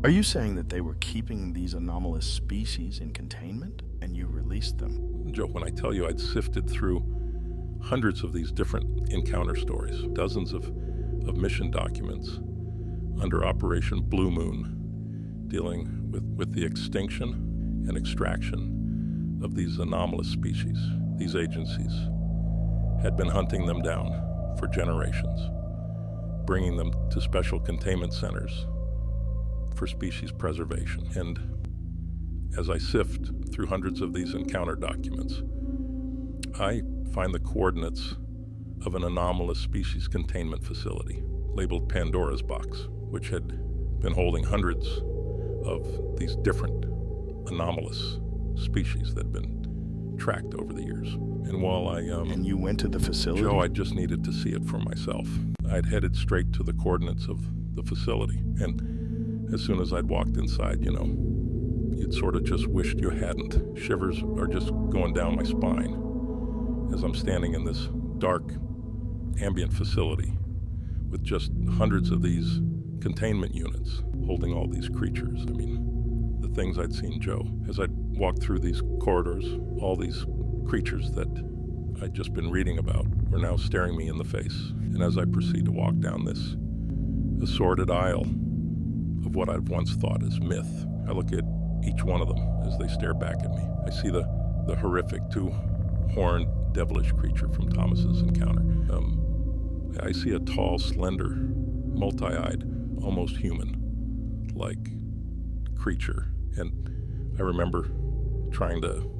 Are you saying that they were keeping these anomalous species in containment and you released them? Joe, when I tell you I'd sifted through hundreds of these different encounter stories, dozens of mission documents under Operation Blue Moon, dealing with the extinction and extraction of these anomalous species. These agencies had been hunting them down for generations, bringing them to special containment centers for species preservation. And as I sift through hundreds of these encounter documents, I find the coordinates of an anomalous species containment facility labeled Pandora's Box, which had been holding hundreds of these different anomalous species that had been tracked over the years. And while And you went to the facility? Joe, I just needed to see it for myself. I'd headed straight to the coordinates of the facility, and as soon as I'd walked inside, you'd sort of just wished you hadn't. Shivers are just going down my spine as I'm standing in this dark, ambient facility with just hundreds of these containment units holding all these creatures. I mean, the things I'd seen, Joe, as I'd walked through these corridors, all these creatures that I'd just been reading about were now staring me in the face. And as I proceed to walk down this assorted aisle of what I've once thought as myth, I look at each one of them as they stare back at me. I see the horrific two-horned devilish creature from Thomas's encounter. I see a tall, slender, multi-eyed, almost human-like creature. And I remember trying to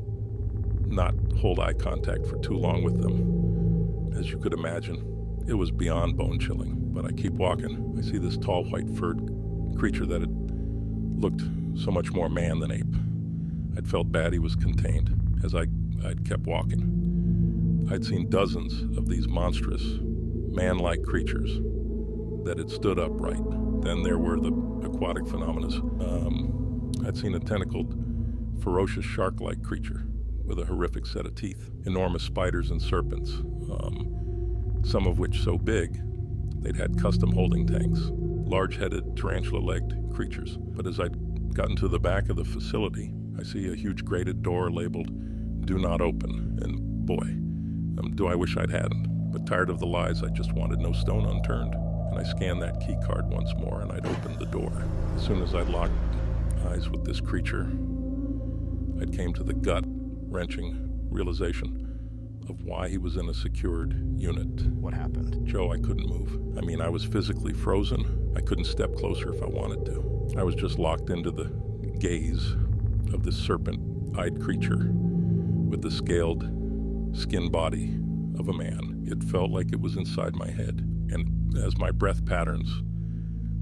not hold eye contact for too long with them. As you could imagine, it was beyond bone-chilling. But I keep walking. I see this tall, white-furred creature that had looked so much more man than ape. I'd felt bad he was contained as I'd kept walking. I'd seen dozens of these monstrous, man-like creatures that had stood upright. Then there were the aquatic phenomena. I'd seen a tentacled, ferocious shark-like creature with a horrific set of teeth, enormous spiders and serpents, some of which so big they'd had custom holding tanks, large-headed, tarantula-legged creatures. But as I'd gotten to the back of the facility, I see a huge grated door labeled "Do Not Open," and boy, do I wish I'd hadn't. But tired of the lies, I just wanted no stone unturned. And I scanned that key card once more, and I'd opened the door. As soon as I'd locked eyes with this creature, I'd came to the gut-wrenching realization of why he was in a secured unit. What happened? Joe, I couldn't move. I mean, I was physically frozen. I couldn't step closer if I wanted to. I was just locked into the gaze of this serpent-eyed creature with the scaled skin body of a man. It felt like it was inside my head. And as my breath patterns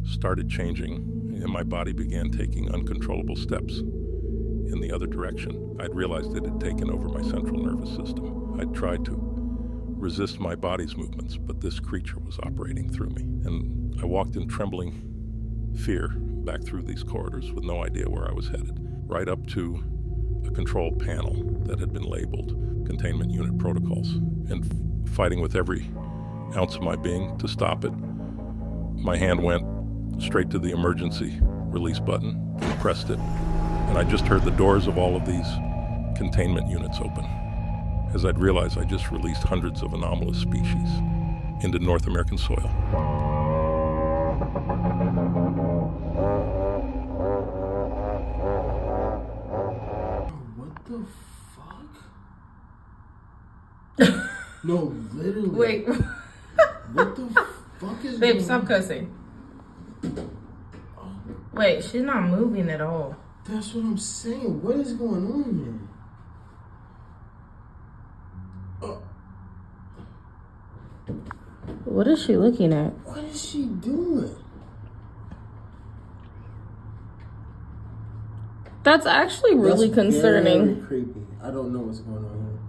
started changing and my body began taking uncontrollable steps in the other direction, I'd realized it had taken over my central nervous system. I'd tried to resist my body's movements, but this creature was operating through me. And I walked in trembling fear back through these corridors with no idea where I was headed, right up to a control panel that had been labeled Containment Unit Protocols. And fighting with every ounce of my being to stop it, my hand went straight to the emergency release button and pressed it. And I just heard the doors of all of these containment units open. As I'd realized, I just released hundreds of anomalous species into North American soil. What the fuck? No, literally. Wait. What the fuck is Babe, going stop on? cussing. Wait, she's not moving at all. That's what I'm saying. What is going on here? What is she looking at? What is she doing? That's actually really That's concerning. Very creepy. I don't know what's going on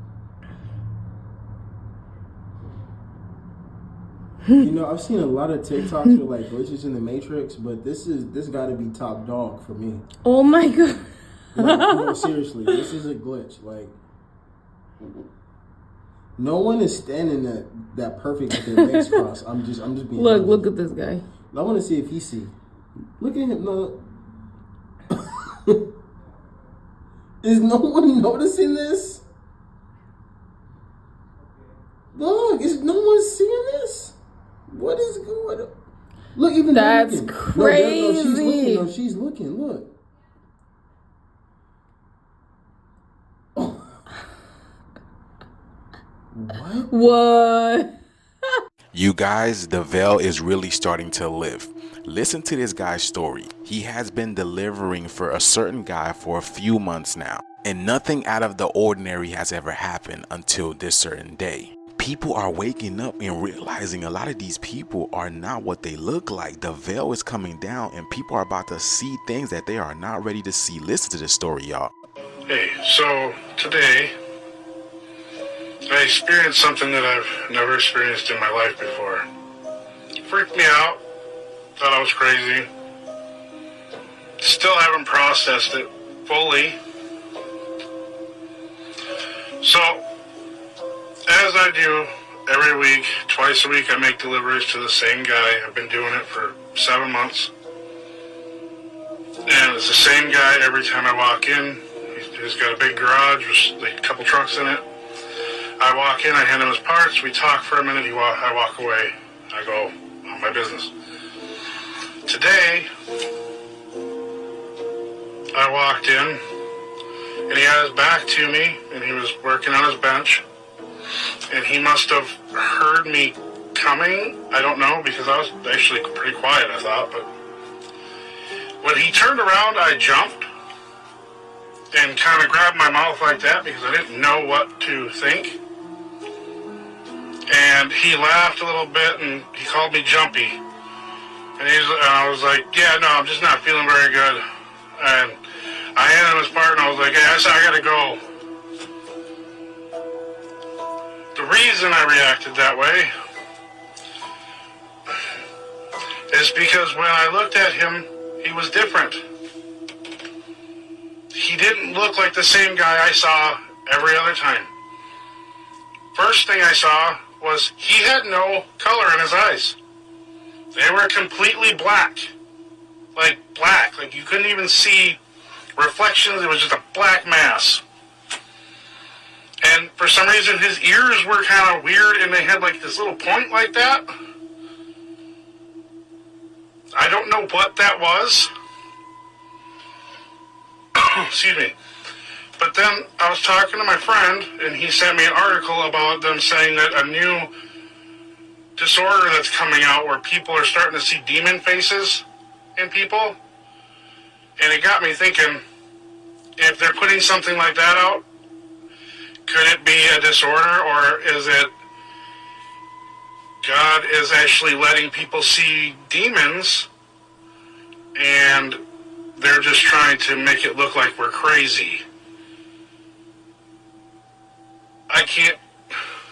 here. You know, I've seen a lot of TikToks with like glitches in the Matrix, but this got to be top dog for me. Oh my god! Like, no, seriously, this is a glitch. Like, no one is standing that perfect with their legs crossed. I'm just being honest. Look at this guy. I want to see if he see. Look at him. No, Is no one noticing this? Look, is no one seeing this? What is going on? Look, even That's looking. crazy. No, she's looking. Look. Oh. What? What? You guys, the veil is really starting to live. Listen to this guy's story. He has been delivering for a certain guy for a few months now, and nothing out of the ordinary has ever happened until this certain day. People are waking up and realizing a lot of these people are not what they look like. The veil is coming down and people are about to see things that they are not ready to see. Listen to this story, y'all. Hey, so today I experienced something that I've never experienced in my life before. Freaked me out. Thought I was crazy. Still haven't processed it fully. So, as I do every week, twice a week, I make deliveries to the same guy. I've been doing it for 7 months. And it's the same guy every time I walk in. He's got a big garage with like a couple trucks in it. I walk in, I hand him his parts, we talk for a minute, I walk away. I go on my business. Today, I walked in, and he had his back to me, and he was working on his bench, and he must have heard me coming. I don't know, because I was actually pretty quiet, I thought, but when he turned around, I jumped and kind of grabbed my mouth like that because I didn't know what to think. And he laughed a little bit, and he called me jumpy. And I was like, yeah, no, I'm just not feeling very good. And I handed him his part, and I was like, hey, I gotta go. The reason I reacted that way is because when I looked at him, he was different. He didn't look like the same guy I saw every other time. First thing I saw was he had no color in his eyes. They were completely black. Like black. Like you couldn't even see reflections. It was just a black mass. And for some reason his ears were kind of weird and they had like this little point like that. I don't know what that was. Excuse me. But then I was talking to my friend, and he sent me an article about them saying that a new disorder that's coming out where people are starting to see demon faces in people. And it got me thinking, if they're putting something like that out, could it be a disorder, or is it God is actually letting people see demons and they're just trying to make it look like we're crazy?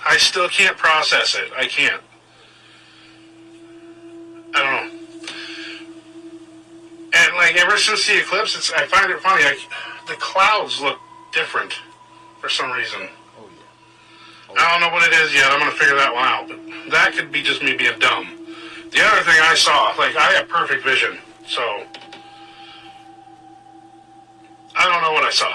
I still can't process it. I can't. I don't know. And like ever since the eclipse, I find it funny. The clouds look different for some reason. Oh, yeah. I don't know what it is yet. I'm going to figure that one out. But that could be just me being dumb. The other thing I saw, like I have perfect vision. So I don't know what I saw.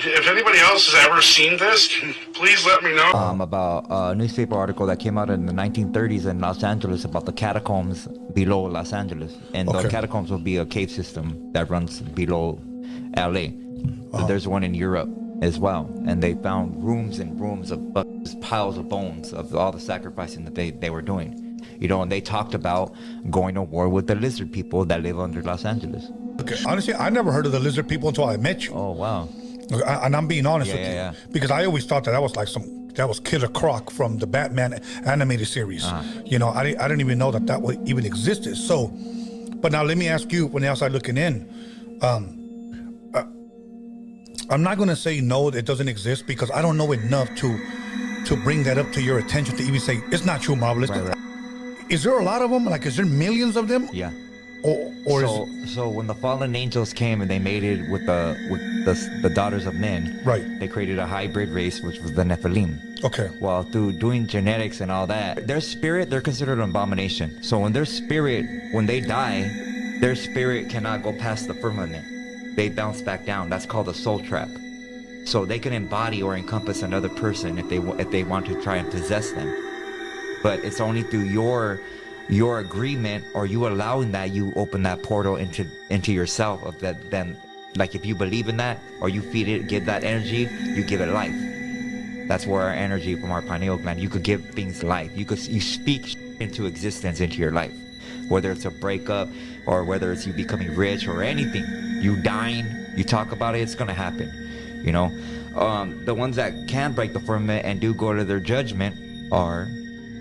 If anybody else has ever seen this, please let me know. About a newspaper article that came out in the 1930s in Los Angeles about the catacombs below Los Angeles. And the catacombs will be a cave system that runs below LA. There's one in Europe as well. And they found rooms and rooms of just piles of bones of all the sacrificing that they were doing. You know, and they talked about going to war with the lizard people that live under Los Angeles. Okay, honestly, I never heard of the lizard people until I met you. Oh, wow. And I'm being honest with you, because I always thought that was like that was Killer Croc from the Batman animated series. You know, I didn't even know that even existed. So, but now let me ask you, from the outside looking in, I'm not going to say no, it doesn't exist, because I don't know enough to bring that up to your attention to even say it's not true, Marvelous. Right. Is there a lot of them? Like, is there millions of them? Yeah. So when the fallen angels came and they mated with the daughters of men, right? They created a hybrid race, which was the Nephilim. Okay. Well, through doing genetics and all that, their spirit, they're considered an abomination. So when their spirit, when they die, their spirit cannot go past the firmament. They bounce back down. That's called a soul trap. So they can embody or encompass another person if they want to try and possess them. But it's only through your agreement or you allowing that you open that portal into yourself of that. Then, like, if you believe in that or you feed it, give that energy, you give it life. That's where our energy from our pineal gland, you could give things life. You speak into existence into your life, whether it's a breakup or whether it's you becoming rich or anything. You dying, you talk about it, it's gonna happen. You know, the ones that can break the firmament and do go to their judgment are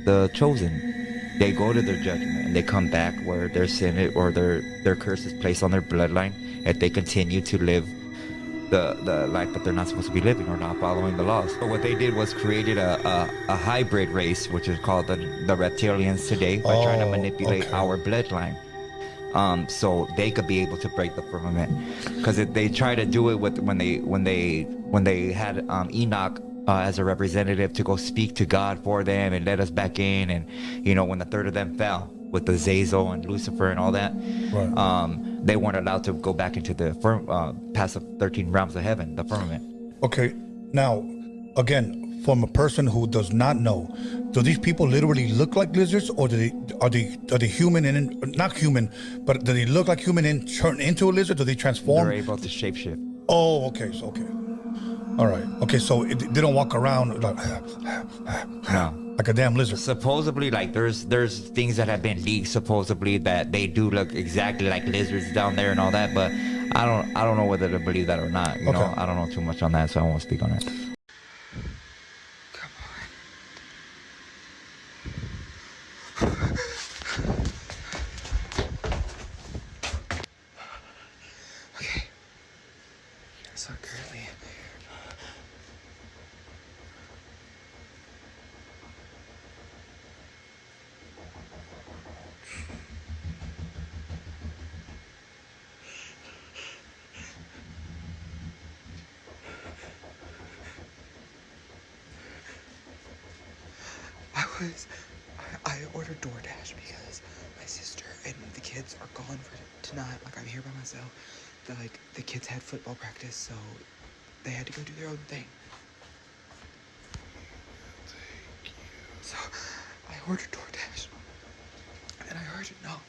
the chosen. They go to their judgment and they come back where their sin or their curse is placed on their bloodline if they continue to live the life that they're not supposed to be living or not following the laws. So what they did was created a hybrid race, which is called the reptilians today, by trying to manipulate our bloodline. So they could be able to break the firmament, because they try to do it with when they had Enoch as a representative to go speak to God for them and let us back in, and you know, when the third of them fell with the Zazel and Lucifer and all that, right. They weren't allowed to go back into the past the 13 realms of heaven, the firmament. Okay, now again, from a person who does not know, do these people literally look like lizards, or are they human and not human, but do they look like human and turn into a lizard? Do they transform? They're able to shapeshift. Oh, okay, so okay, all right, okay, so they don't walk around like no. Like a damn lizard. Supposedly, like there's things that have been leaked supposedly that they do look exactly like lizards down there and all that, but I don't know whether to believe that or not. You know, I don't know too much on that, so I won't speak on it. Come on. Okay. So currently, I ordered DoorDash because my sister and the kids are gone for tonight. Like, I'm here by myself. The kids had football practice, so they had to go do their own thing. Thank you. So I ordered DoorDash, and then I heard a knock.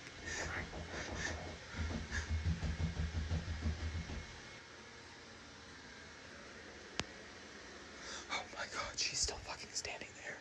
Oh my God, she's still fucking standing there.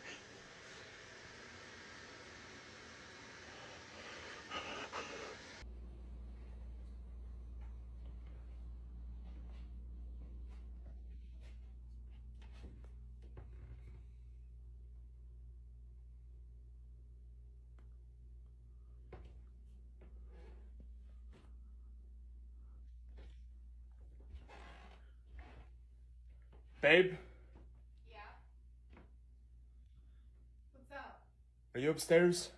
Babe? Yeah? What's up? Are you upstairs?